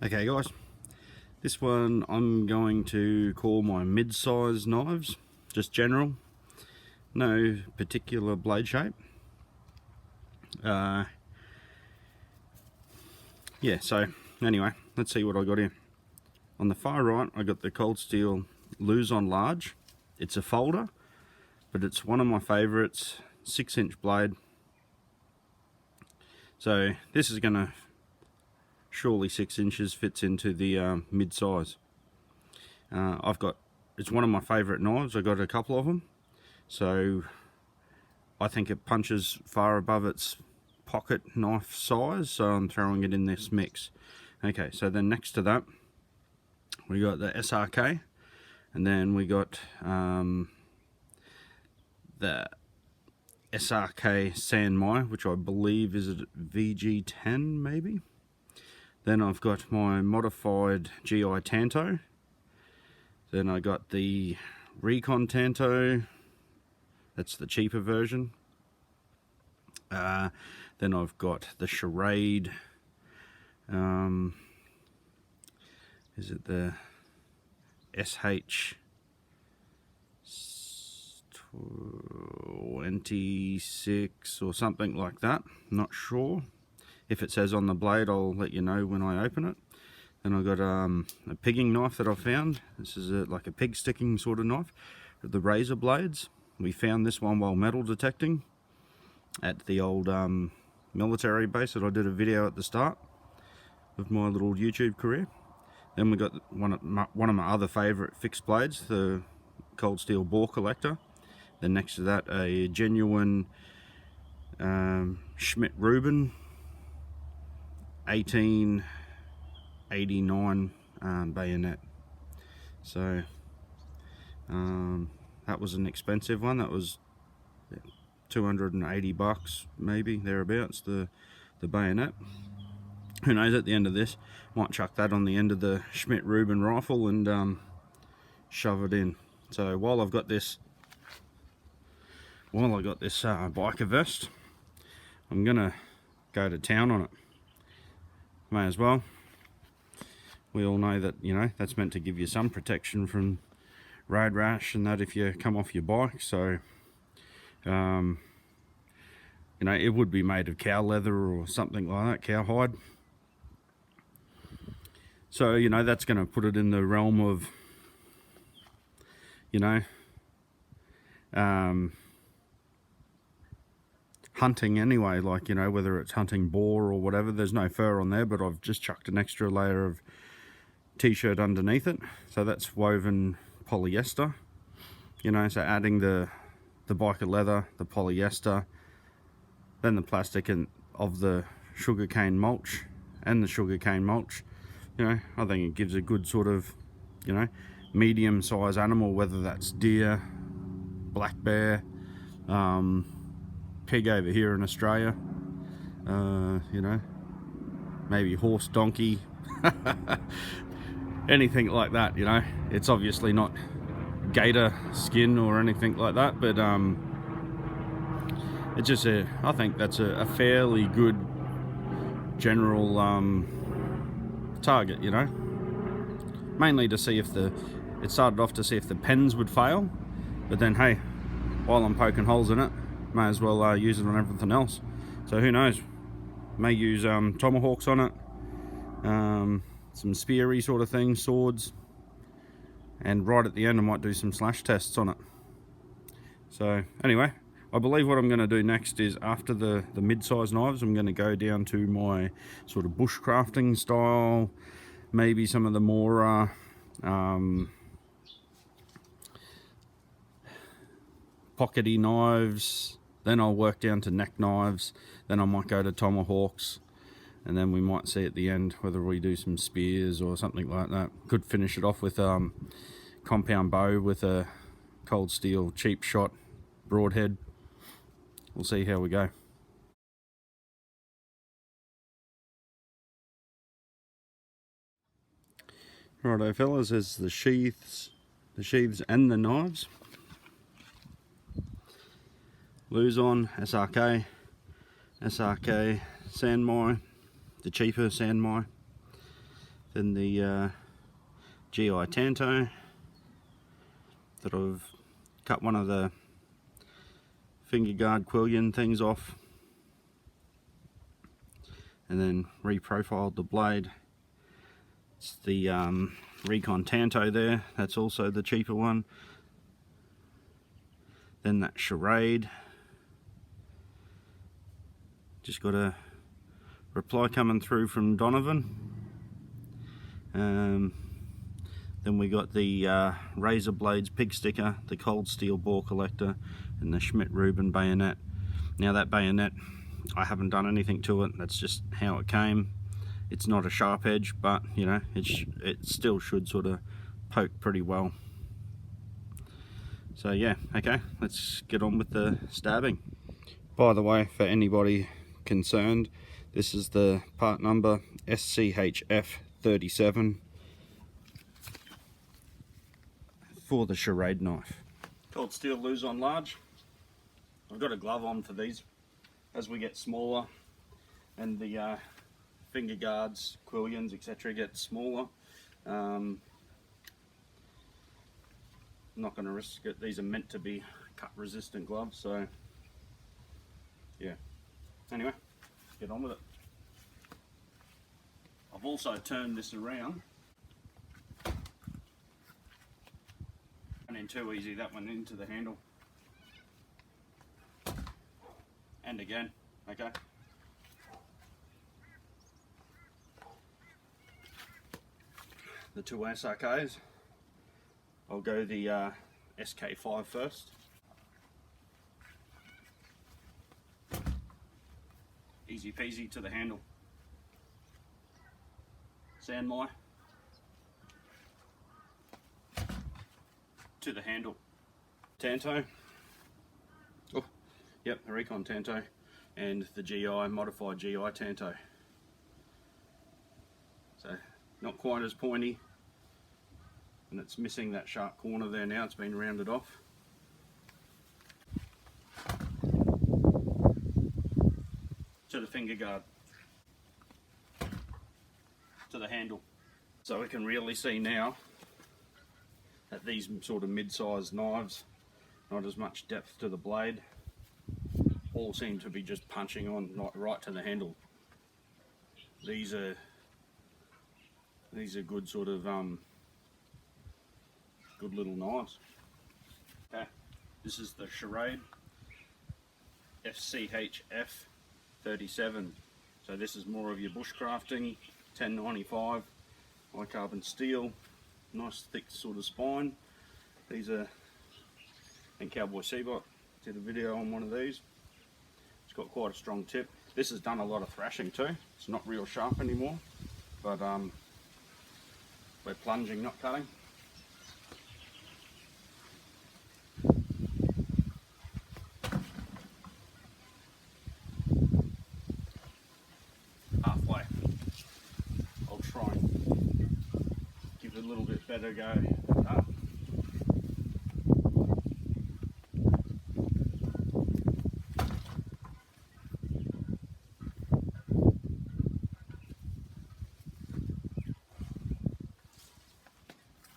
Okay guys, this one I'm going to call my mid-size knives, just general, no particular blade shape. Yeah, so anyway, let's see what I got here. On the far right I got the Cold Steel Luzon Large. It's a folder, but it's one of my favourites, 6-inch blade. So this is going to surely 6 inches fits into the mid-size. It's one of my favourite knives. I got a couple of them, so I think it punches far above its pocket knife size, so I'm throwing it in this mix. Okay, so then next to that we got the SRK, and then we got the SRK Sanmai, which I believe is a VG10 maybe. Then I've got my modified GI Tanto. Then I got the Recon Tanto, that's the cheaper version. Then I've got the Schrade, is it the SH26 or something like that, not sure. If it says on the blade, I'll let you know when I open it. Then I've got a pigging knife that I found. This is like a pig sticking sort of knife with the razor blades. We found this one while metal detecting at the old military base that I did a video at the start of my little YouTube career. Then we got one of my other favourite fixed blades, the Cold Steel Bore Collector. Then next to that, a genuine Schmidt Rubin 1889 bayonet. So that was an expensive one. That was 280 bucks maybe, thereabouts, the bayonet. Who knows, at the end of this might chuck that on the end of the Schmidt Rubin rifle and shove it in. So while I got this biker vest, I'm gonna go to town on it. May as well. We all know that, you know, that's meant to give you some protection from road rash and that if you come off your bike. So you know, it would be made of cow leather or something like that, cow hide. So, you know, that's going to put it in the realm of, you know, hunting anyway, like, you know, whether it's hunting boar or whatever. There's no fur on there, but I've just chucked an extra layer of t-shirt underneath it, so that's woven polyester, you know, so adding the biker leather, the polyester, then the plastic and of the sugarcane mulch and the sugarcane mulch, you know, I think it gives a good sort of, you know, medium size animal, whether that's deer, black bear, pig over here in Australia, you know, maybe horse, donkey, anything like that, you know. It's obviously not gator skin or anything like that, but it's just I think that's a fairly good general target, you know. Mainly to see if it started off to see if the pens would fail, but then hey, while I'm poking holes in it, may as well use it on everything else. So who knows, may use tomahawks on it, some speary sort of things, swords, and right at the end I might do some slash tests on it. So anyway, I believe what I'm going to do next is, after the mid-size knives, I'm going to go down to my sort of bushcrafting style, maybe some of the more pockety knives. Then I'll work down to neck knives, then I might go to tomahawks, and then we might see at the end whether we do some spears or something like that. Could finish it off with compound bow with a Cold Steel cheap shot broadhead. We'll see how we go. Righto fellas, there's the sheaths and the knives. Luzon, SRK, SRK Sanmai, the cheaper Sanmai, Then the GI Tanto that I've cut one of the finger guard quillion things off and then reprofiled the blade. It's the Recon Tanto there, that's also the cheaper one. Then that Charade. Just got a reply coming through from Donovan. Then we got the Razor Blades pig sticker, the Cold Steel bore collector, and the Schmidt Rubin bayonet. Now that bayonet, I haven't done anything to it, that's just how it came. It's not a sharp edge, but you know, it still should sort of poke pretty well. So yeah, okay, let's get on with the stabbing. By the way, for anybody concerned, this is the part number SCHF37 for the Charade knife. Cold Steel Luzon Large. I've got a glove on for these. As we get smaller and the finger guards, quillions, etc. get smaller, I'm not going to risk it. These are meant to be cut resistant gloves, so yeah. Anyway, get on with it. I've also turned this around. Went in too easy, that one into the handle. And again, okay. The two SRKs. I'll go the SK5 first. Easy peasy to the handle. Sanmai to the handle. Tanto. Oh, yep, the Recon Tanto and the GI, modified GI Tanto. So not quite as pointy, and it's missing that sharp corner there now, it's been rounded off. To the finger guard. To the handle. So we can really see now that these sort of mid-sized knives, not as much depth to the blade, all seem to be just punching on right to the handle. These are good sort of good little knives. Okay, this is the Charade SCHF 37. So this is more of your bushcrafting, 1095, high carbon steel, nice thick sort of spine. These are, and Cowboy Seabot did a video on one of these. It's got quite a strong tip. This has done a lot of thrashing too. It's not real sharp anymore, but we're plunging, not cutting. Halfway. I'll try and give it a little bit better go.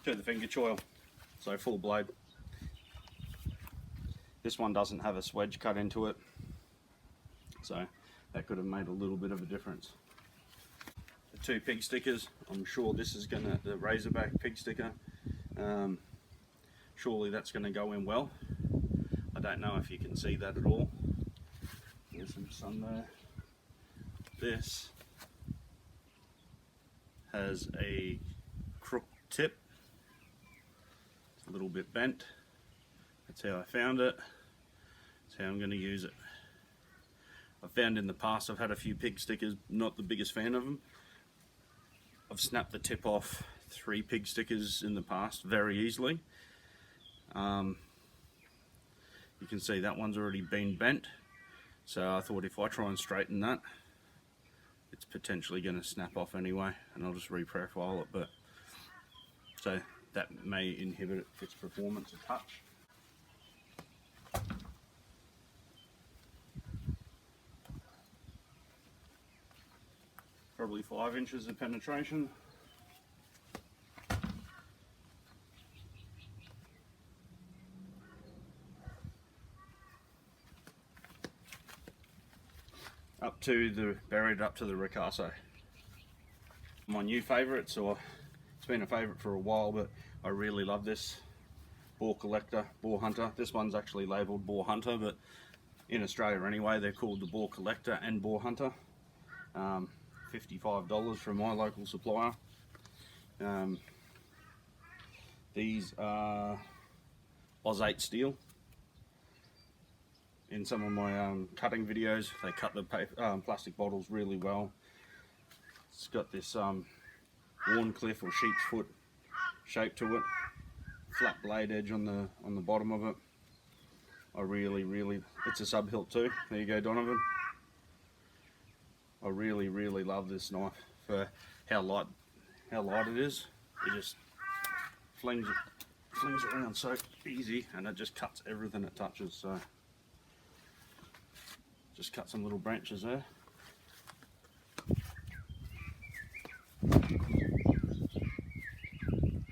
To the finger choil, so full blade. This one doesn't have a swedge cut into it, so that could have made a little bit of a difference. The two pig stickers, I'm sure this is gonna, the Razorback pig sticker, surely that's gonna go in well. I don't know if you can see that at all. There's some sun there. This has a crook tip, it's a little bit bent. That's how I found it. That's how I'm going to use it. I've found in the past I've had a few pig stickers, not the biggest fan of them. I've snapped the tip off 3 pig stickers in the past very easily. You can see that one's already been bent, so I thought if I try and straighten that, it's potentially going to snap off anyway, and I'll just re-profile it, but so that may inhibit its performance a touch. Probably 5 inches of penetration. to the Ricasso. My new favourites, or it's been a favourite for a while, but I really love this boar collector, boar hunter. This one's actually labelled boar hunter, but in Australia anyway, they're called the boar collector and boar hunter. $55 from my local supplier. These are Oz 8 steel. In some of my cutting videos, they cut the paper, plastic bottles really well. It's got this Wharncliffe or sheep's foot shape to it, flat blade edge on the bottom of it. I really, it's a sub hilt too. There you go, Donovan. I really love this knife for how light it is. It just flings around so easy, and it just cuts everything it touches. So just cut some little branches there.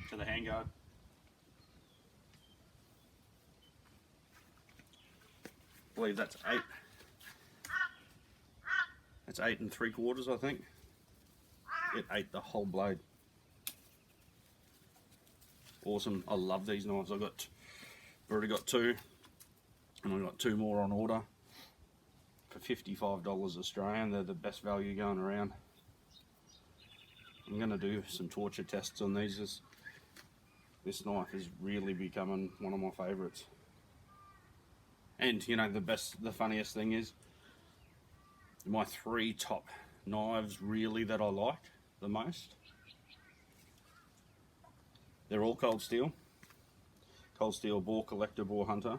To the handguard. I believe that's 8. It's 8 3/4, I think. It ate the whole blade. Awesome. I love these knives. I've already got 2, and I've got 2 more on order for $55 Australian. They're the best value going around. I'm going to do some torture tests on these. This knife is really becoming one of my favourites. And you know, the funniest thing is, my 3 top knives really that I like the most, they're all Cold Steel boar collector, boar hunter,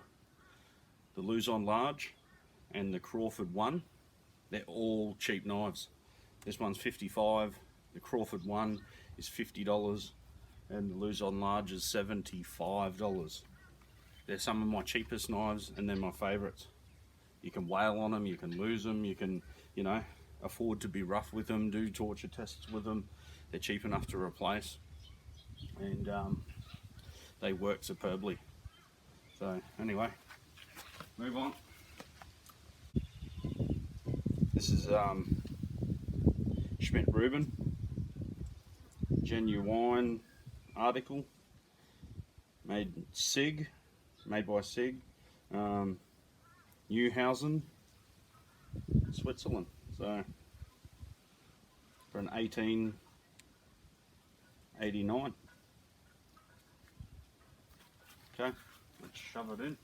the Luzon Large, and the Crawford 1. They're all cheap knives. This one's $55, the Crawford 1 is $50, and the Luzon Large is $75. They're some of my cheapest knives, and they're my favourites. You can wail on them, you can lose them, you can, you know, afford to be rough with them, do torture tests with them. They're cheap enough to replace, and they work superbly. So anyway, move on. This is Schmidt Reuben, genuine article, made by SIG, Neuhausen, Switzerland. So for an 1889. Okay, let's shove it in.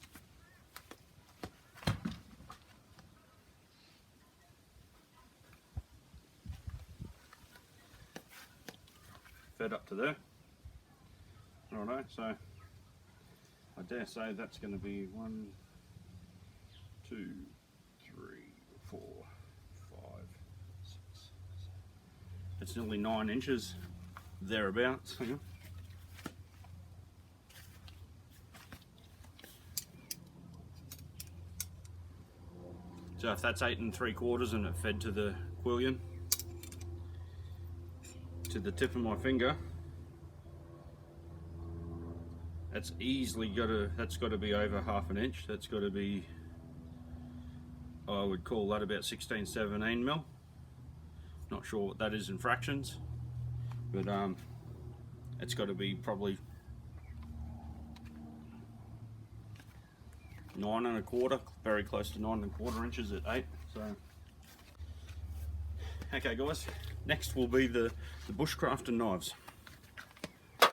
Fed up to there. Alright, so I dare say that's going to be 1, 2, 3, 4, 5, 6, 7. It's nearly 9 inches thereabouts. Hang on. So if that's 8 3/4 and it fed to the quillion, to the tip of my finger, that's easily that's got to be over 1/2 inch. That's got to be, I would call that about 16-17 mil. Not sure what that is in fractions, but it's got to be probably 9 1/4, very close to 9 1/4 inches at 8. So okay guys, next will be the bushcrafting knives.